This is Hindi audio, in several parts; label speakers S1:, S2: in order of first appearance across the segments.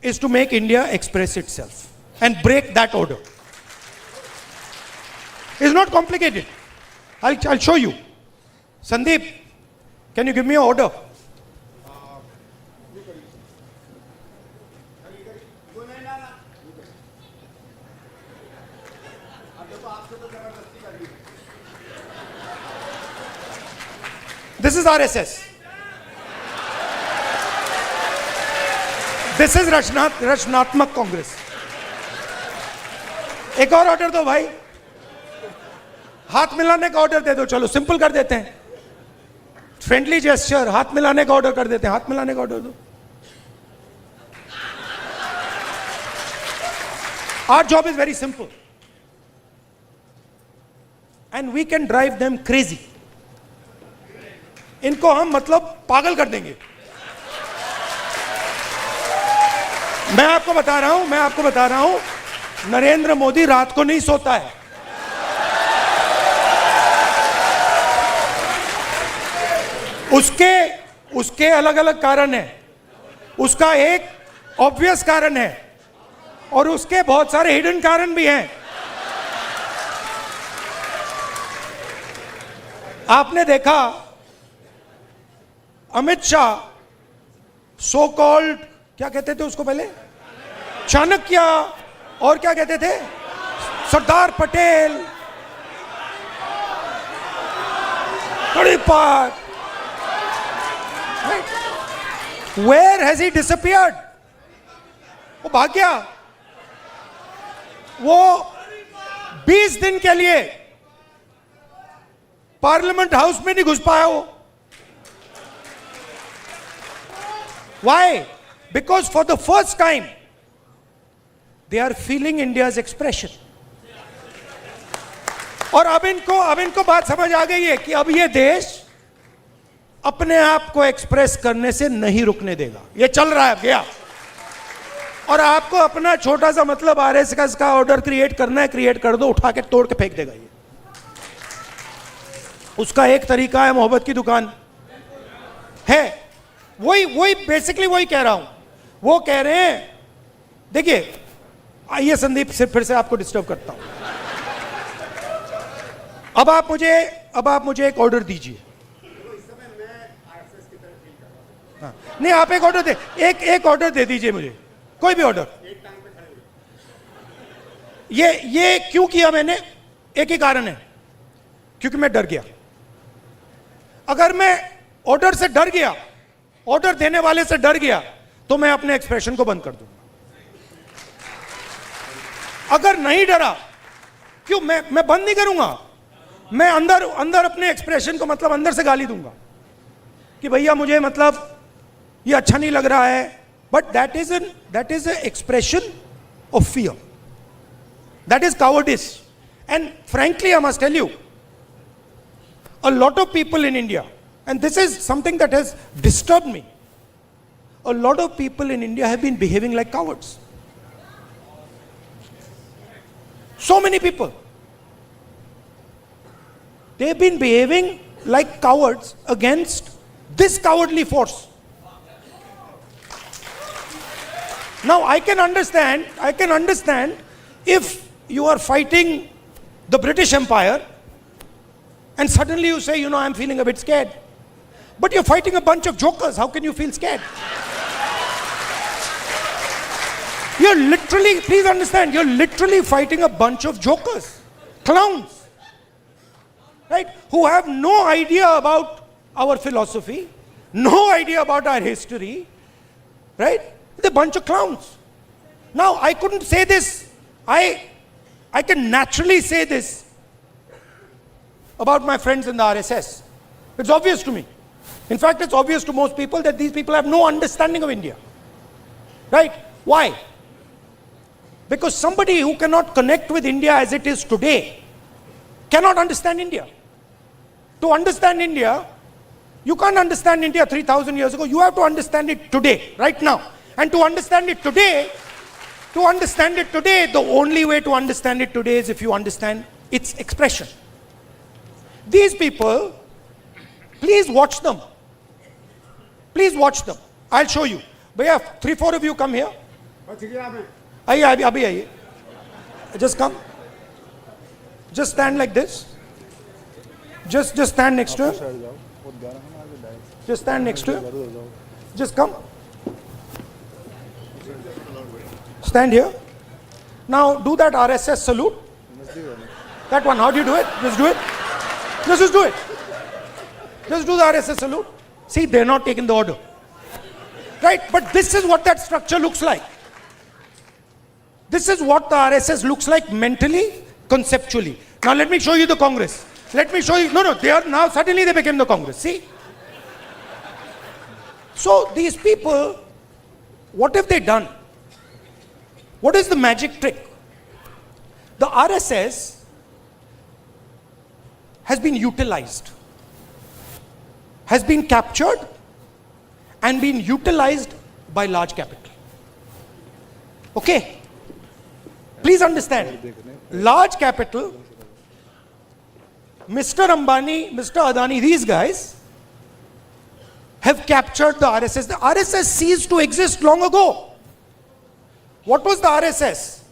S1: is to make India express itself and break that order. It's not complicated. I'll show you. Sandeep, can you give me an order? This is RSS. This is रचनात्मक कांग्रेस. एक और ऑर्डर दो भाई. हाथ मिलाने का ऑर्डर दे दो. चलो सिंपल कर देते हैं. Friendly gesture. हाथ मिलाने का ऑर्डर कर देते हैं. हाथ मिलाने का ऑर्डर दो. Our job is very simple. And we can drive them crazy. इनको हम मतलब पागल कर देंगे. मैं आपको बता रहा हूं, नरेंद्र मोदी रात को नहीं सोता है. उसके अलग अलग कारण है. उसका एक ऑब्वियस कारण है और उसके बहुत सारे हिडन कारण भी हैं. आपने देखा अमित शाह सो कॉल्ड, क्या कहते थे उसको पहले, चाणक्य, और क्या कहते थे, Sardar Patel, तड़ीपार. Where has he disappeared? वो भाग गया. वो 20 दिन के लिए पार्लियामेंट हाउस में नहीं घुस पाया वो. Why? Because for the first time they are feeling India's expression. और अब इनको बात समझ आ गई है कि अब ये देश अपने आप को एक्सप्रेस करने से नहीं रुकने देगा. ये चल रहा है गया. और आपको अपना छोटा सा मतलब आरएसएस का ऑर्डर क्रिएट करना है, क्रिएट कर दो, उठा के तोड़ के फेंक देगा. ये उसका एक तरीका है. मोहब्बत की दुकान है. वही बेसिकली वही कह रहा हूं. वो कह रहे हैं, देखिए, आइए संदीप, फिर से आपको डिस्टर्ब करता हूं. अब आप मुझे एक ऑर्डर दीजिए. हाँ, नहीं, आप एक ऑर्डर दे, एक ऑर्डर दे दीजिए मुझे, कोई भी ऑर्डर. ये क्यों किया मैंने? एक ही कारण है, क्योंकि मैं डर गया. अगर मैं ऑर्डर से डर गया, ऑर्डर देने वाले से डर गया, तो मैं अपने एक्सप्रेशन को बंद कर दूंगा. अगर नहीं डरा, क्यों मैं बंद नहीं करूंगा. मैं अंदर अपने एक्सप्रेशन को मतलब अंदर से गाली दूंगा कि भैया मुझे मतलब ये अच्छा नहीं लग रहा है. But that is an expression of fear. That is cowardice. And frankly, I must tell you, a lot of people in India, and this is something that has disturbed me, a lot of people in India have been behaving like cowards. So many people. They've been behaving like cowards against this cowardly force. Now I can understand if you are fighting the British Empire and suddenly you say, I'm feeling a bit scared. But you're fighting a bunch of jokers. How can you feel scared? Please understand, you're literally fighting a bunch of jokers, clowns, right? Who have no idea about our philosophy, no idea about our history, right? They're a bunch of clowns. Now, I couldn't say this. I can naturally say this about my friends in the RSS. It's obvious to me. In fact, it's obvious to most people that these people have no understanding of India. Right? Why? Because somebody who cannot connect with India as it is today cannot understand India. To understand India, you can't understand India 3,000 years ago. You have to understand it today, right now. And to understand it today, the only way to understand it today is if you understand its expression. These people, please watch them. Please watch them. I'll show you. Bhaiya, 3-4 of you come here. आइए अभी आइए, just come, just stand like this, just stand next to him, just stand next to him, just come, stand here. Now do that RSS salute, that one. How do you do it? Just do it, just do it, just do the RSS salute. See, they're not taking the order, right? But this is what that structure looks like. This is what the RSS looks like mentally, conceptually. Now let me show you the Congress. Let me show you. No, they are now, suddenly they became the Congress. See? So these people, what have they done? What is the magic trick? The RSS has been utilized, has been captured and been utilized by large capital. Okay? Please understand, large capital, Mr. Ambani, Mr. Adani, these guys have captured the RSS. The RSS ceased to exist long ago. What was the RSS?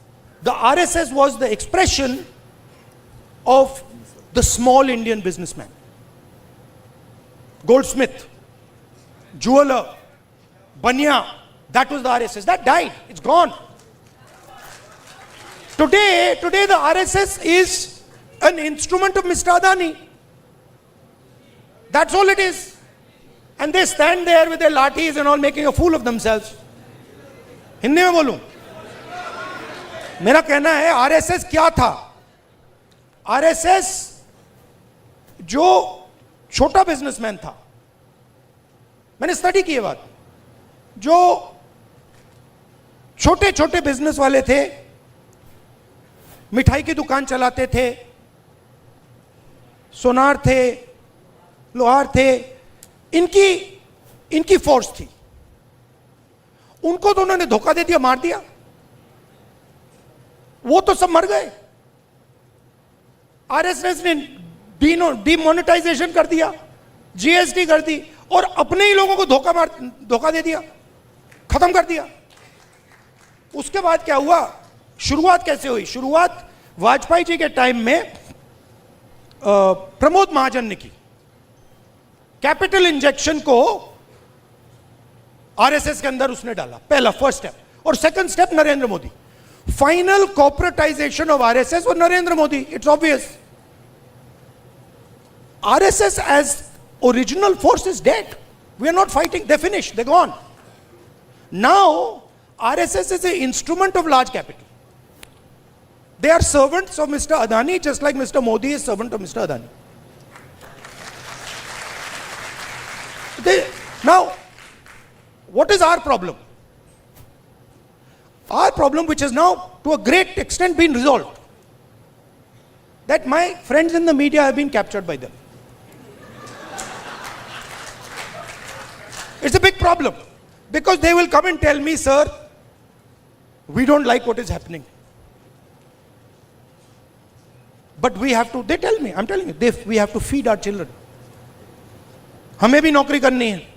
S1: The RSS was the expression of the small Indian businessman. Goldsmith, jeweler, Banya, that was the RSS. That died, it's gone. Today the RSS is an instrument of Mr. Adani. That's all it is. And they stand there with their lathis and all making a fool of themselves. Hindi में बोलूं, मेरा कहना है आरएसएस क्या था? आरएसएस जो छोटा बिजनेसमैन था, मैंने स्टडी की ये बात, जो छोटे छोटे बिजनेस वाले थे, मिठाई की दुकान चलाते थे, सोनार थे, लोहार थे, इनकी फोर्स थी. उनको तो उन्होंने धोखा दे दिया, मार दिया. वो तो सब मर गए. आरएसएस ने डीमोनेटाइजेशन कर दिया, जीएसटी कर दी और अपने ही लोगों को धोखा दे दिया, खत्म कर दिया. उसके बाद क्या हुआ? शुरुआत कैसे हुई? शुरुआत वाजपेयी जी के टाइम में प्रमोद महाजन ने की. कैपिटल इंजेक्शन को आरएसएस के अंदर उसने डाला, पहला फर्स्ट स्टेप. और second step Narendra Modi. Final corporatization of RSS और Narendra Modi. It's obvious. RSS as original force is dead. We are not fighting. They finish, they gone. Now RSS is an instrument of large capital. They are servants of Mr. Adani, just like Mr. Modi is servant of Mr. Adani. Now, what is our problem? Our problem, which has now to a great extent been resolved, that my friends in the media have been captured by them. It's a big problem, because they will come and tell me, sir, we don't like what is happening. But we have to, they tell me, I'm telling you, we have to feed our children. हमें भी नौकरी करनी है.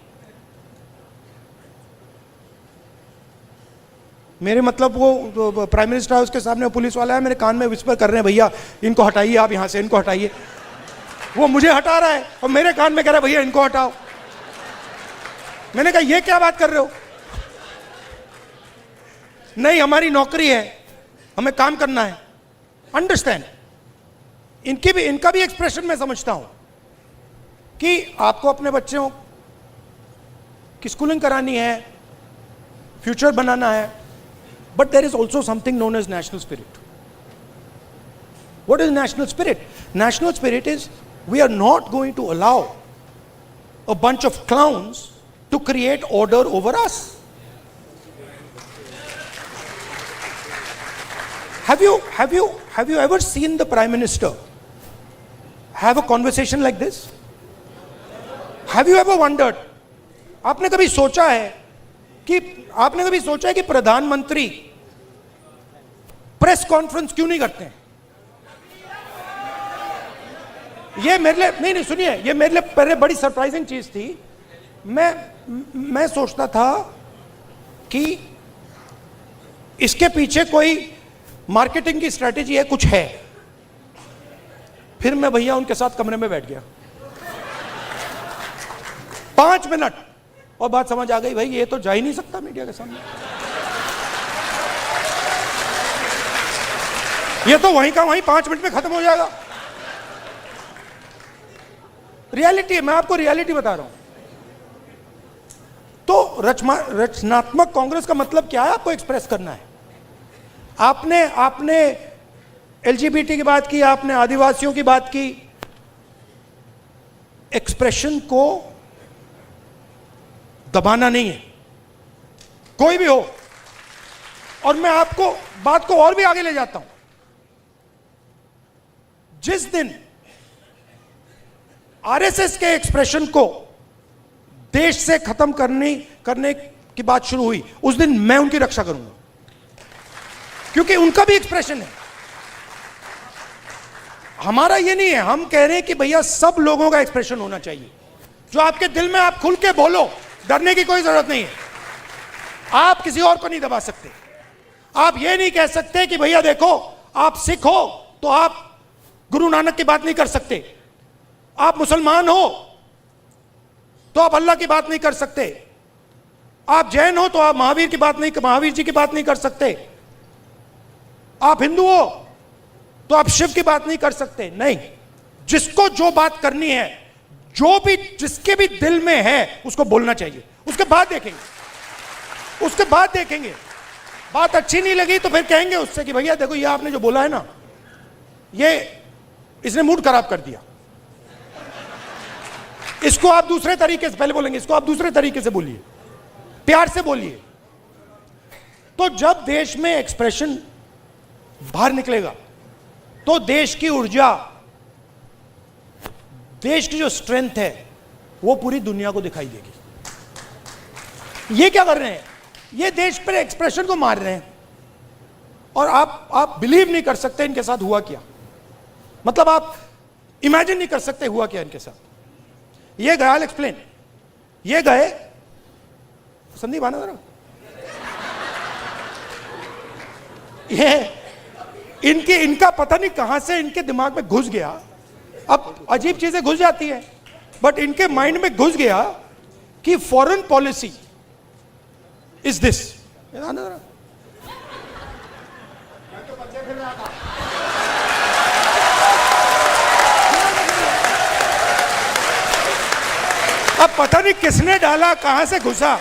S1: मेरे मतलब वो प्राइम मिनिस्टर हाउस के सामने पुलिस वाला है, मेरे कान में विस्पर कर रहे हैं, भैया इनको हटाइए, आप यहां से इनको हटाइए. वो मुझे हटा रहा है और मेरे कान में कह रहा है, भैया इनको हटाओ. मैंने कहा ये क्या बात कर रहे हो? नहीं, हमारी नौकरी है, हमें काम करना है. अंडरस्टैंड. इनका भी एक्सप्रेशन मैं समझता हूं कि आपको अपने बच्चों की स्कूलिंग करानी है, फ्यूचर बनाना है. But there is also something known as national spirit. What is national spirit? National spirit is we are not going to allow a bunch of clowns to create order over us. Have you ever seen the Prime Minister have a conversation like this? Have you ever wondered? आपने कभी सोचा है कि प्रधानमंत्री प्रेस कॉन्फ्रेंस क्यों नहीं करते हैं? ये मेरे लिए नहीं सुनिए, ये मेरे लिए पहले बड़ी सरप्राइजिंग चीज थी. मैं सोचता था कि इसके पीछे कोई मार्केटिंग की स्ट्रेटेजी है, कुछ है। फिर मैं भैया उनके साथ कमरे में बैठ गया 5 मिनट, और बात समझ आ गई, भाई ये तो जा ही नहीं सकता मीडिया के सामने, ये तो वहीं का वहीं 5 मिनट में खत्म हो जाएगा। रियलिटी है, मैं आपको रियलिटी बता रहा हूं। तो रचनात्मक कांग्रेस का मतलब क्या है? आपको एक्सप्रेस करना है। आपने एलजीबीटी की बात की, आपने आदिवासियों की बात की। एक्सप्रेशन को दबाना नहीं है, कोई भी हो। और मैं आपको बात को और भी आगे ले जाता हूं। जिस दिन आरएसएस के एक्सप्रेशन को देश से खत्म करने की बात शुरू हुई, उस दिन मैं उनकी रक्षा करूंगा, क्योंकि उनका भी एक्सप्रेशन है। हमारा ये नहीं है, हम कह रहे हैं कि भैया सब लोगों का एक्सप्रेशन होना चाहिए। जो आपके दिल में, आप खुल के बोलो, डरने की कोई जरूरत नहीं है। आप किसी और को नहीं दबा सकते। आप ये नहीं कह सकते कि भैया देखो आप सिख हो तो आप गुरु नानक की बात नहीं कर सकते, आप मुसलमान हो तो आप अल्लाह की बात नहीं कर सकते, आप जैन हो तो आप महावीर जी की बात नहीं कर सकते, आप हिंदू हो तो आप शिव की बात नहीं कर सकते। नहीं, जिसको जो बात करनी है, जो भी जिसके भी दिल में है, उसको बोलना चाहिए। उसके बाद देखेंगे बात अच्छी नहीं लगी तो फिर कहेंगे उससे कि भैया देखो ये आपने जो बोला है ना, ये इसने मूड खराब कर दिया, इसको आप दूसरे तरीके से, पहले बोलेंगे इसको आप दूसरे तरीके से बोलिए, प्यार से बोलिए। तो जब देश में एक्सप्रेशन बाहर निकलेगा तो देश की ऊर्जा, देश की जो स्ट्रेंथ है वो पूरी दुनिया को दिखाई देगी। ये क्या कर रहे हैं? ये देश पर एक्सप्रेशन को मार रहे हैं। और आप बिलीव नहीं कर सकते इनके साथ हुआ क्या, मतलब आप इमेजिन नहीं कर सकते हुआ क्या इनके साथ। ये गए, आई विल एक्सप्लेन। ये गए, संदीप आना जरा, ये इनका पता नहीं कहां से इनके दिमाग में घुस गया। अब अजीब चीजें घुस जाती है, बट इनके माइंड में घुस गया कि फॉरेन पॉलिसी इज दिस। अब पता नहीं किसने डाला, कहां से घुसा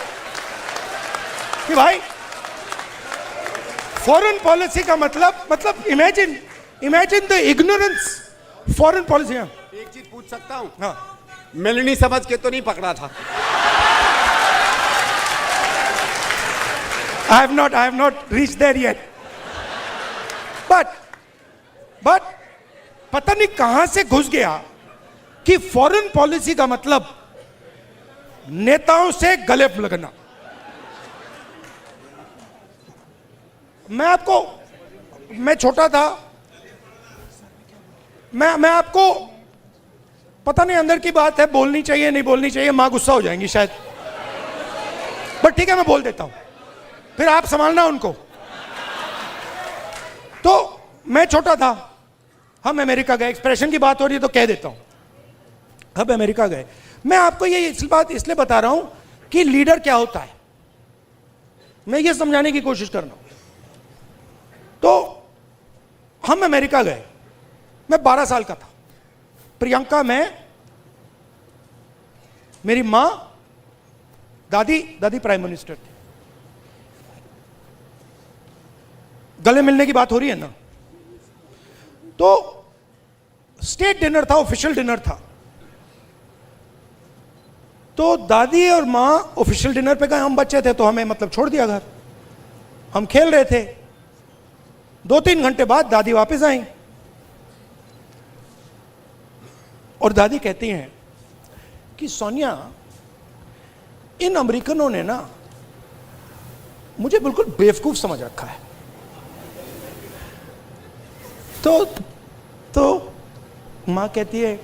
S1: कि भाई फॉरेन पॉलिसी का मतलब imagine the ignorance. Foreign policy.
S2: एक चीज पूछ सकता हूं?
S1: हाँ,
S2: मेलनी समझ के तो नहीं पकड़ा था?
S1: I have not reached there yet. But पता नहीं कहां से घुस गया कि फॉरेन पॉलिसी का मतलब नेताओं से गले लगना। मैं छोटा था, मैं आपको पता नहीं अंदर की बात है, बोलनी चाहिए नहीं बोलनी चाहिए, मां गुस्सा हो जाएंगी शायद, बट ठीक है मैं बोल देता हूं, फिर आप संभालना उनको। तो मैं छोटा था, हम अमेरिका गए, एक्सप्रेशन की बात हो रही है तो कह देता हूं, हम अमेरिका गए। मैं आपको ये बात इसलिए बता रहा हूं कि लीडर क्या होता है, मैं ये समझाने की कोशिश कर रहा हूं। तो हम अमेरिका गए, मैं 12 साल का था, प्रियंका, मैं, मेरी मां, दादी प्राइम मिनिस्टर थे। गले मिलने की बात हो रही है ना, तो स्टेट डिनर था, ऑफिशियल डिनर था। तो दादी और मां ऑफिशियल डिनर पे गए, हम बच्चे थे तो हमें मतलब छोड़ दिया घर, हम खेल रहे थे। 2-3 घंटे बाद दादी वापस आई और दादी कहती हैं कि सोनिया, इन अमेरिकनों ने ना मुझे बिल्कुल बेवकूफ समझ रखा है। तो मां कहती है,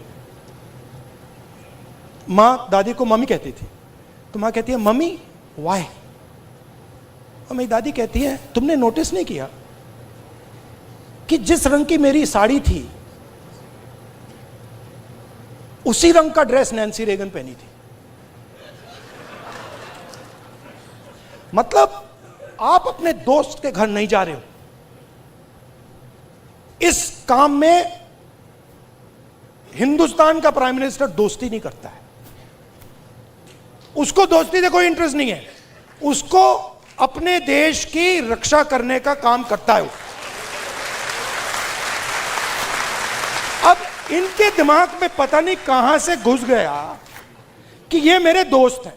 S1: मां दादी को मम्मी कहती थी, तो मां कहती है मम्मी व्हाई? और मेरी दादी कहती है, तुमने नोटिस नहीं किया कि जिस रंग की मेरी साड़ी थी उसी रंग का ड्रेस नैन्सी रेगन पहनी थी। मतलब आप अपने दोस्त के घर नहीं जा रहे हो, इस काम में हिंदुस्तान का प्राइम मिनिस्टर दोस्ती नहीं करता है, उसको दोस्ती से कोई इंटरेस्ट नहीं है, उसको अपने देश की रक्षा करने का काम करता है। अब इनके दिमाग में पता नहीं कहां से घुस गया कि ये मेरे दोस्त हैं।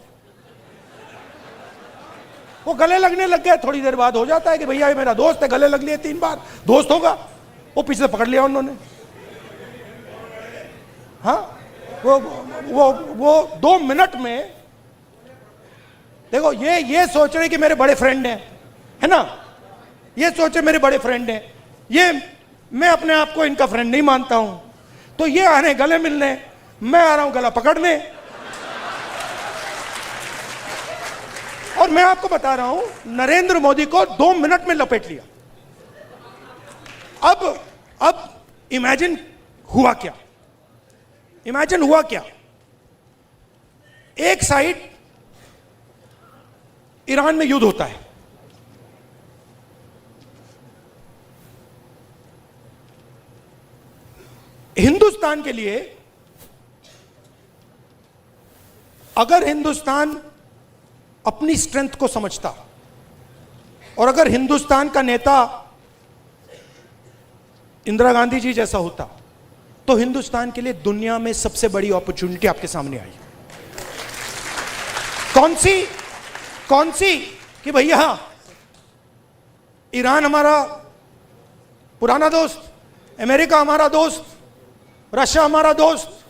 S1: वो गले लगने लग गए, थोड़ी देर बाद हो जाता है कि भैया ये मेरा दोस्त है, गले लग लिए 3 बार, दोस्त होगा। वो पीछे से पकड़ लिया उन्होंने। हाँ, वो 2 मिनट में देखो, ये सोच रहे कि मेरे बड़े फ्रेंड हैं, है ना, ये सोच रहे मेरे बड़े फ्रेंड हैं, ये मैं अपने आप को इनका फ्रेंड नहीं मानता हूं, तो ये आ रहे हैं गले मिलने, मैं आ रहा हूं गला पकड़ने। और मैं आपको बता रहा हूं, नरेंद्र मोदी को 2 मिनट में लपेट लिया। अब इमेजिन हुआ क्या, इमेजिन हुआ क्या। एक साइड ईरान में युद्ध होता है, हिंदुस्तान के लिए अगर हिंदुस्तान अपनी स्ट्रेंथ को समझता और अगर हिंदुस्तान का नेता इंदिरा गांधी जी जैसा होता तो हिंदुस्तान के लिए दुनिया में सबसे बड़ी अपॉर्चुनिटी आपके सामने आई। कौन सी कि भैया ईरान हमारा पुराना दोस्त, अमेरिका हमारा दोस्त, रशिया हमारा दोस्त,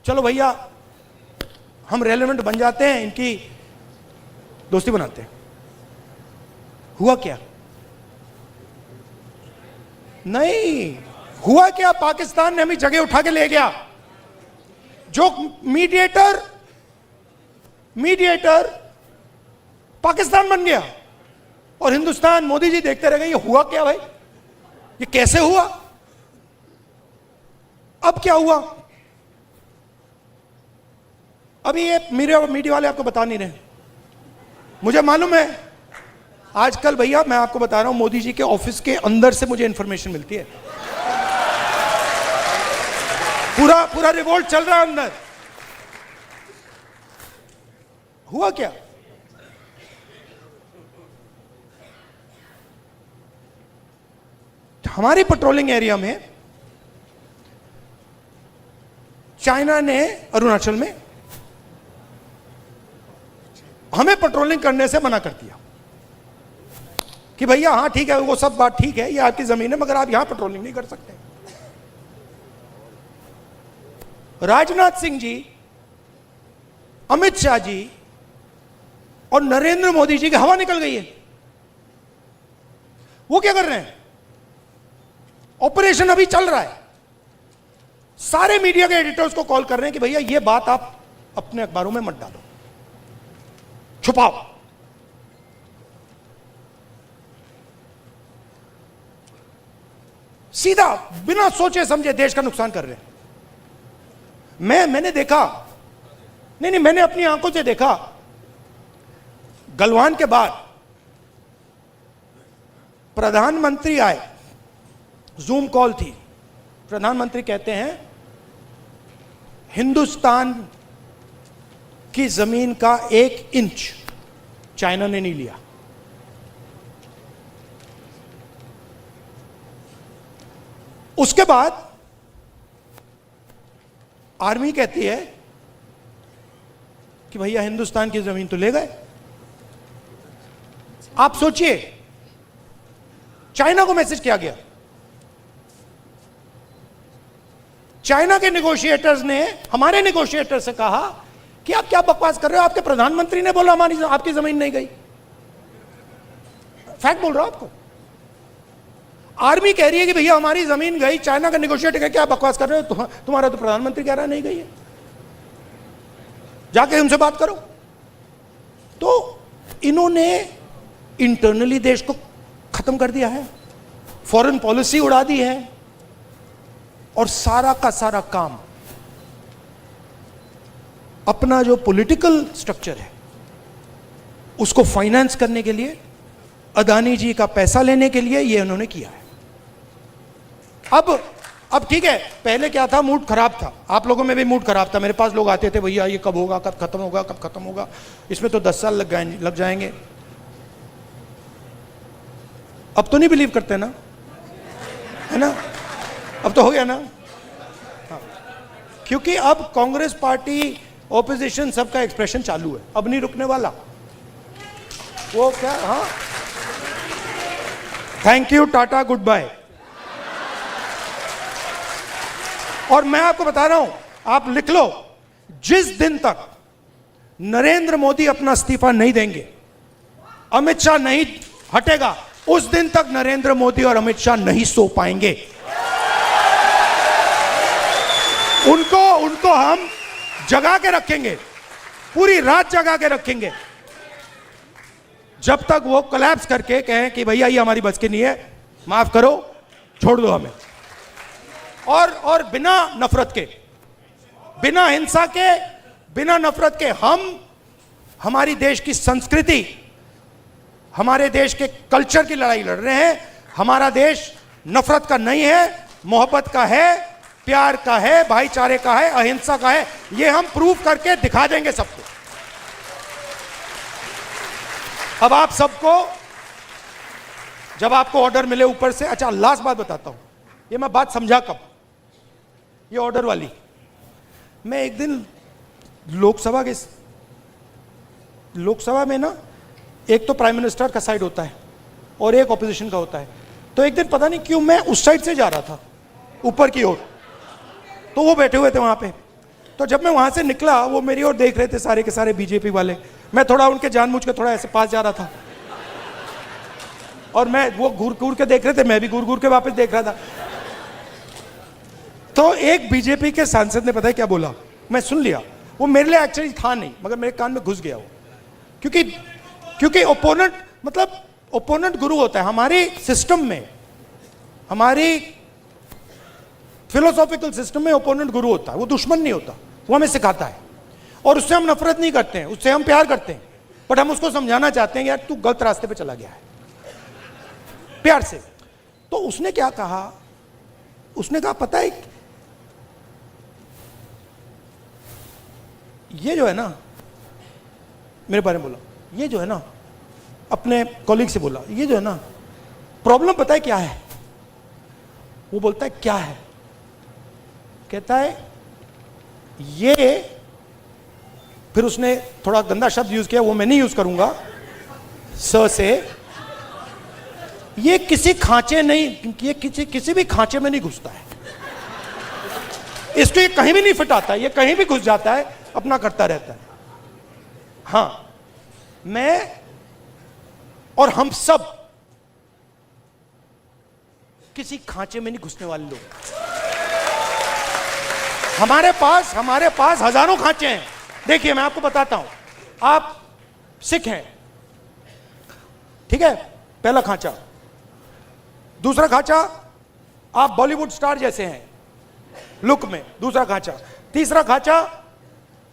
S1: चलो भैया हम रेलेवेंट बन जाते हैं, इनकी दोस्ती बनाते हैं। हुआ क्या? नहीं हुआ क्या, पाकिस्तान ने हमें जगह उठा के ले गया। जो मीडिएटर पाकिस्तान बन गया और हिंदुस्तान, मोदी जी देखते रह गए ये हुआ क्या भाई, ये कैसे हुआ। अब क्या हुआ, अभी ये मीडिया वाले आपको बता नहीं रहे, मुझे मालूम है। आजकल भैया मैं आपको बता रहा हूं, मोदी जी के ऑफिस के अंदर से मुझे इंफॉर्मेशन मिलती है, पूरा रिवोल्ट चल रहा है अंदर। हुआ क्या, हमारी पेट्रोलिंग एरिया में चाइना ने अरुणाचल में हमें पेट्रोलिंग करने से मना कर दिया कि भैया हाँ ठीक है, वो सब बात ठीक है, ये आपकी जमीन है, मगर आप यहां पेट्रोलिंग नहीं कर सकते। राजनाथ सिंह जी, अमित शाह जी और नरेंद्र मोदी जी की हवा निकल गई है। वो क्या कर रहे हैं, ऑपरेशन अभी चल रहा है, सारे मीडिया के एडिटर्स को कॉल कर रहे हैं कि भैया ये बात आप अपने अखबारों में मत डालो, छुपाओ। सीधा बिना सोचे समझे देश का नुकसान कर रहे हैं। मैंने देखा, नहीं मैंने अपनी आंखों से देखा, गलवान के बाद प्रधानमंत्री आए, जूम कॉल थी, प्रधानमंत्री कहते हैं हिंदुस्तान की जमीन का 1 इंच चाइना ने नहीं लिया। उसके बाद आर्मी कहती है कि भैया हिंदुस्तान की जमीन तो ले गए। आप सोचिए, चाइना को मैसेज किया गया, चाइना के नेगोशिएटर्स ने हमारे नेगोशिएटर से कहा कि आप क्या बकवास कर रहे हो, आपके प्रधानमंत्री ने बोला हमारी आपकी जमीन नहीं गई। फैक्ट बोल रहा हूं आपको। आर्मी कह रही है कि भैया हमारी जमीन गई, चाइना का नेगोशिएटर कह क्या बकवास कर रहे हो, तुम्हारा तो प्रधानमंत्री कह रहा नहीं गई है, जाके उनसे बात करो। तो इन्होंने इंटरनली देश को खत्म कर दिया है, फॉरेन पॉलिसी उड़ा दी है, और सारा का सारा काम अपना जो पॉलिटिकल स्ट्रक्चर है उसको फाइनेंस करने के लिए, अदानी जी का पैसा लेने के लिए ये उन्होंने किया है। अब ठीक है, पहले क्या था, मूड खराब था, आप लोगों में भी मूड खराब था, मेरे पास लोग आते थे, भैया ये कब होगा, कब खत्म होगा, कब खत्म होगा, इसमें तो 10 साल लग जाएंगे। अब तो नहीं बिलीव करते ना, है ना, अब तो हो गया ना। हाँ। क्योंकि अब कांग्रेस पार्टी, ऑपोजिशन, सबका एक्सप्रेशन चालू है, अब नहीं रुकने वाला वो क्या। हाँ, thank you, tata, good bye. और मैं आपको बता रहा हूं, आप लिख लो, जिस दिन तक नरेंद्र मोदी अपना इस्तीफा नहीं देंगे, अमित शाह नहीं हटेगा, उस दिन तक नरेंद्र मोदी और अमित शाह नहीं सो पाएंगे। उनको हम जगा के रखेंगे, पूरी रात जगा के रखेंगे, जब तक वो कोलैप्स करके कहें कि भैया ये हमारी बस की नहीं है, माफ करो, छोड़ दो हमें। और बिना नफरत के, बिना हिंसा के, बिना नफरत के हम हमारी देश की संस्कृति, हमारे देश के कल्चर की लड़ाई लड़ रहे हैं। हमारा देश नफरत का नहीं है, मोहब्बत का है, प्यार का है, भाईचारे का है, अहिंसा का है। ये हम प्रूव करके दिखा देंगे सबको। अब आप सबको, जब आपको ऑर्डर मिले ऊपर से, अच्छा लास्ट बात बताता हूं, ये मैं बात समझा कब, ये ऑर्डर वाली, मैं एक दिन लोकसभा में ना, एक तो प्राइम मिनिस्टर का साइड होता है और एक ऑपोजिशन का होता है, तो एक दिन पता नहीं क्यों मैं उस साइड से जा रहा था ऊपर की ओर, तो वो बैठे हुए थे वहां पे। तो जब मैं वहां से निकला, वो मेरी ओर देख रहे थे, सारे के सारे बीजेपी वाले। मैं थोड़ा उनके जानबूझ के थोड़ा ऐसे पास जा रहा था, और वो घूर घूर के देख रहे थे, मैं भी घूर घूर के वापस देख रहा था। तो एक बीजेपी के सांसद ने पता है क्या बोला, मैं सुन लिया, वो मेरे लिए एक्चुअली था नहीं, मगर मेरे कान में घुस गया वो, क्योंकि ओपोनेंट, मतलब ओपोनेंट गुरु होता है हमारे सिस्टम में, हमारी फिलोसॉफिकल सिस्टम में ओपोनेंट गुरु होता है, वो दुश्मन नहीं होता, वो हमें सिखाता है, और उससे हम नफरत नहीं करते हैं, उससे हम प्यार करते हैं, बट हम उसको समझाना चाहते हैं, यार तू गलत रास्ते पे चला गया है, प्यार से। तो उसने क्या कहा, उसने कहा पता है, ये जो है ना, मेरे बारे में बोला, ये जो है ना, अपने कॉलीग से बोला, ये जो है ना प्रॉब्लम पता है क्या है। वो बोलता है क्या है, कहता है ये, फिर उसने थोड़ा गंदा शब्द यूज किया, वो मैं नहीं यूज करूंगा, से, ये किसी खांचे नहीं, ये किसी भी खांचे में नहीं घुसता है, इसको ये कहीं भी नहीं फिट आता, ये कहीं भी घुस जाता है, अपना करता रहता है। हाँ, मैं और हम सब किसी खांचे में नहीं घुसने वाले लोग। हमारे पास हजारों खांचे हैं। देखिए मैं आपको बताता हूं, आप सिख हैं, ठीक है, पहला खांचा। दूसरा खांचा, आप बॉलीवुड स्टार जैसे हैं लुक में, दूसरा खांचा। तीसरा खांचा,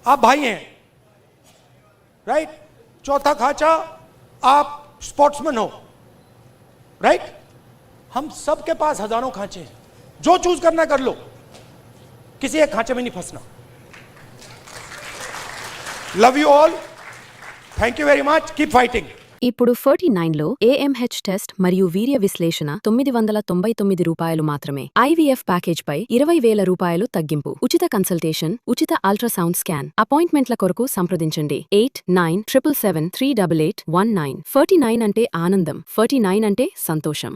S1: आप भाई हैं, राइट। चौथा खांचा, आप स्पोर्ट्समैन हो, राइट। हम सब के पास हजारों खांचे हैं, जो चूज करना कर लो, किसी एक खांचे में नहीं फंसना। Love you all, thank you very much, keep fighting.
S3: ఇప్పుడు 49లో AMH టెస్ట్ మరియు వీర్య విశ్లేషణ ₹999 మాత్రమే. IVF ప్యాకేజ్ పై ₹20,000 తగ్గింపు. ఉచిత కన్సల్టేషన్, ఉచిత అల్ట్రాసౌండ్ స్కాన్. అపాయింట్మెంట్ల కొరకు సంప్రదించండి 8977738819. 49 అంటే ఆనందం, 49 అంటే సంతోషం.